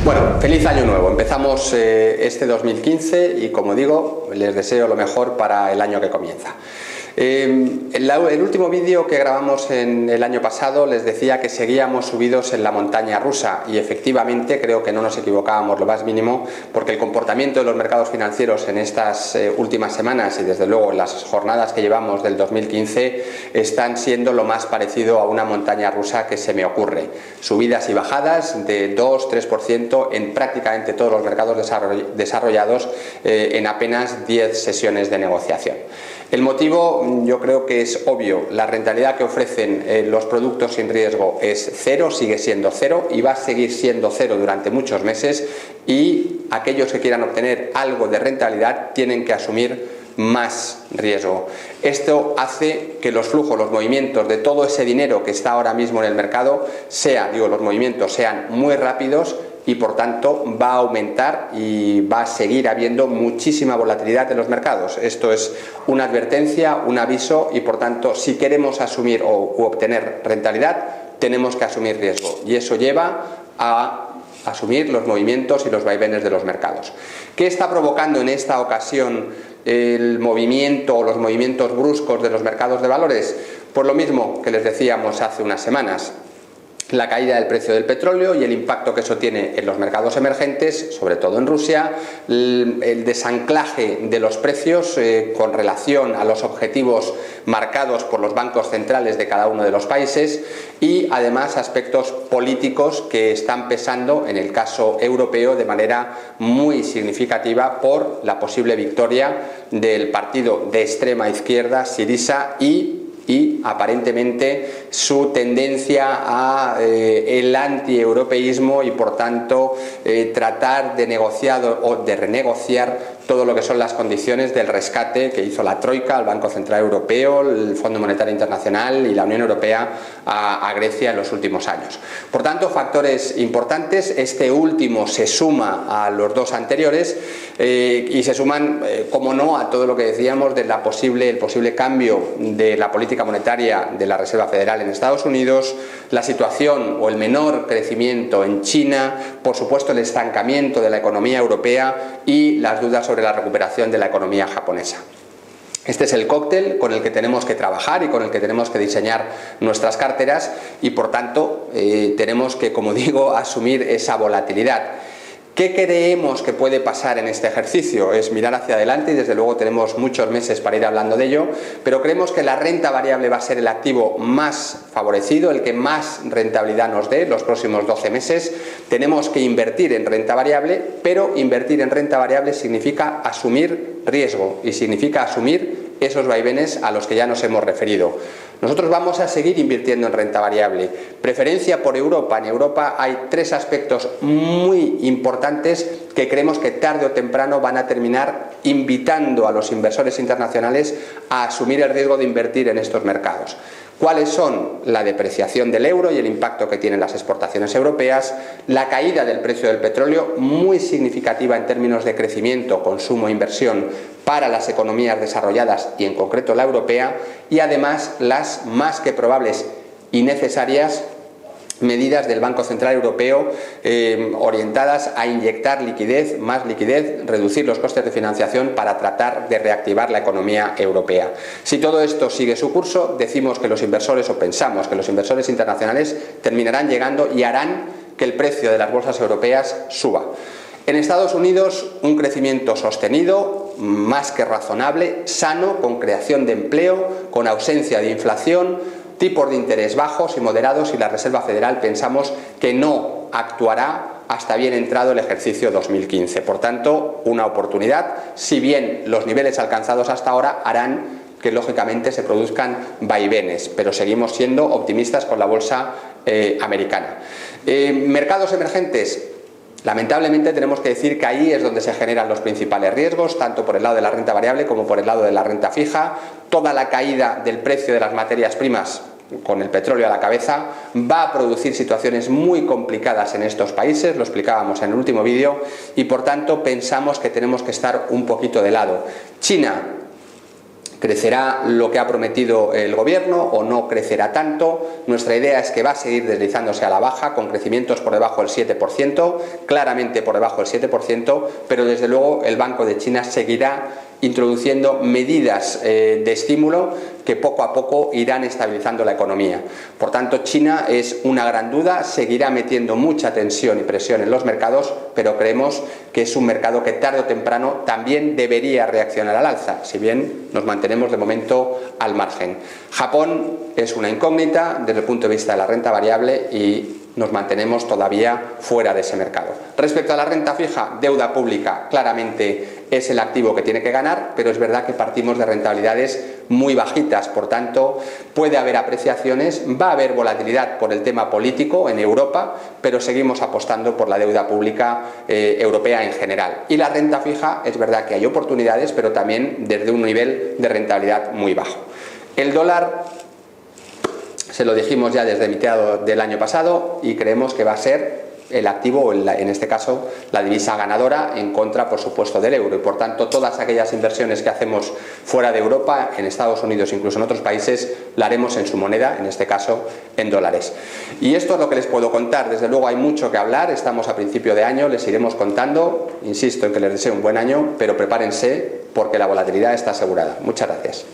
Bueno, feliz año nuevo. Empezamos este 2015 y, como digo, les deseo lo mejor para el año que comienza. El último vídeo que grabamos en el año pasado les decía que seguíamos subidos en la montaña rusa y efectivamente creo que no nos equivocábamos lo más mínimo, porque el comportamiento de los mercados financieros en estas últimas semanas y desde luego en las jornadas que llevamos del 2015 están siendo lo más parecido a una montaña rusa que se me ocurre. Subidas y bajadas de 2-3% en prácticamente todos los mercados desarrollados en apenas 10 sesiones de negociación. El motivo yo creo que es obvio. La rentabilidad que ofrecen los productos sin riesgo es cero, sigue siendo cero y va a seguir siendo cero durante muchos meses, y aquellos que quieran obtener algo de rentabilidad tienen que asumir más riesgo. Esto hace que los flujos, los movimientos de todo ese dinero que está ahora mismo en el mercado los movimientos sean muy rápidos, y por tanto va a aumentar y va a seguir habiendo muchísima volatilidad en los mercados. Esto es una advertencia, un aviso, y por tanto si queremos asumir u obtener rentabilidad tenemos que asumir riesgo, y eso lleva a asumir los movimientos y los vaivenes de los mercados. ¿Qué está provocando en esta ocasión el movimiento o los movimientos bruscos de los mercados de valores? Pues lo mismo que les decíamos hace unas semanas: la caída del precio del petróleo y el impacto que eso tiene en los mercados emergentes, sobre todo en Rusia, el desanclaje de los precios con relación a los objetivos marcados por los bancos centrales de cada uno de los países, y además aspectos políticos que están pesando en el caso europeo de manera muy significativa por la posible victoria del partido de extrema izquierda Syriza y aparentemente su tendencia a el antieuropeísmo, y por tanto tratar de negociar o de renegociar todo lo que son las condiciones del rescate que hizo la Troika, el Banco Central Europeo, el Fondo Monetario Internacional y la Unión Europea a Grecia en los últimos años. Por tanto, factores importantes. Este último se suma a los dos anteriores y se suman, como no, a todo lo que decíamos del posible cambio de la política monetaria de la Reserva Federal en Estados Unidos, la situación o el menor crecimiento en China, por supuesto el estancamiento de la economía europea y las dudas sobre la recuperación de la economía japonesa. Este es el cóctel con el que tenemos que trabajar y con el que tenemos que diseñar nuestras carteras, y por tanto tenemos que, como digo, asumir esa volatilidad. ¿Qué creemos que puede pasar en este ejercicio? Es mirar hacia adelante y desde luego tenemos muchos meses para ir hablando de ello, pero creemos que la renta variable va a ser el activo más favorecido, el que más rentabilidad nos dé los próximos 12 meses. Tenemos que invertir en renta variable, pero invertir en renta variable significa asumir riesgo y significa asumir esos vaivenes a los que ya nos hemos referido. Nosotros vamos a seguir invirtiendo en renta variable. Preferencia por Europa. En Europa hay tres aspectos muy importantes que creemos que tarde o temprano van a terminar invitando a los inversores internacionales a asumir el riesgo de invertir en estos mercados. ¿Cuáles son? La depreciación del euro y el impacto que tienen las exportaciones europeas, la caída del precio del petróleo, muy significativa en términos de crecimiento, consumo e inversión para las economías desarrolladas y en concreto la europea, y además las más que probables y necesarias medidas del Banco Central Europeo orientadas a inyectar liquidez, más liquidez, reducir los costes de financiación para tratar de reactivar la economía europea. Si todo esto sigue su curso, decimos que los inversores, o pensamos que los inversores internacionales terminarán llegando y harán que el precio de las bolsas europeas suba. En Estados Unidos, un crecimiento sostenido, más que razonable, sano, con creación de empleo, con ausencia de inflación, tipos de interés bajos y moderados, y la Reserva Federal pensamos que no actuará hasta bien entrado el ejercicio 2015. Por tanto, una oportunidad, si bien los niveles alcanzados hasta ahora harán que lógicamente se produzcan vaivenes, pero seguimos siendo optimistas con la bolsa americana. Mercados emergentes. Lamentablemente tenemos que decir que ahí es donde se generan los principales riesgos, tanto por el lado de la renta variable como por el lado de la renta fija. Toda la caída del precio de las materias primas, con el petróleo a la cabeza, va a producir situaciones muy complicadas en estos países, lo explicábamos en el último vídeo, y por tanto pensamos que tenemos que estar un poquito de lado. China ¿Crecerá lo que ha prometido el gobierno o no crecerá tanto? Nuestra idea es que va a seguir deslizándose a la baja, con crecimientos por debajo del 7%, claramente por debajo del 7%, pero desde luego el Banco de China seguirá introduciendo medidas de estímulo que poco a poco irán estabilizando la economía. Por tanto, China es una gran duda, seguirá metiendo mucha tensión y presión en los mercados, pero creemos que es un mercado que tarde o temprano también debería reaccionar al alza, si bien nos mantenemos de momento al margen. Japón es una incógnita desde el punto de vista de la renta variable y nos mantenemos todavía fuera de ese mercado. Respecto a la renta fija, deuda pública claramente es el activo que tiene que ganar, pero es verdad que partimos de rentabilidades muy bajitas, por tanto puede haber apreciaciones, va a haber volatilidad por el tema político en Europa, pero seguimos apostando por la deuda pública europea en general. Y la renta fija, es verdad que hay oportunidades, pero también desde un nivel de rentabilidad muy bajo. El dólar, se lo dijimos ya desde mitad del año pasado y creemos que va a ser el activo, en este caso la divisa ganadora, en contra por supuesto del euro, y por tanto todas aquellas inversiones que hacemos fuera de Europa, en Estados Unidos, incluso en otros países, la haremos en su moneda, en este caso en dólares. Y esto es lo que les puedo contar. Desde luego hay mucho que hablar, estamos a principio de año, les iremos contando, insisto en que les deseo un buen año, pero prepárense porque la volatilidad está asegurada. Muchas gracias.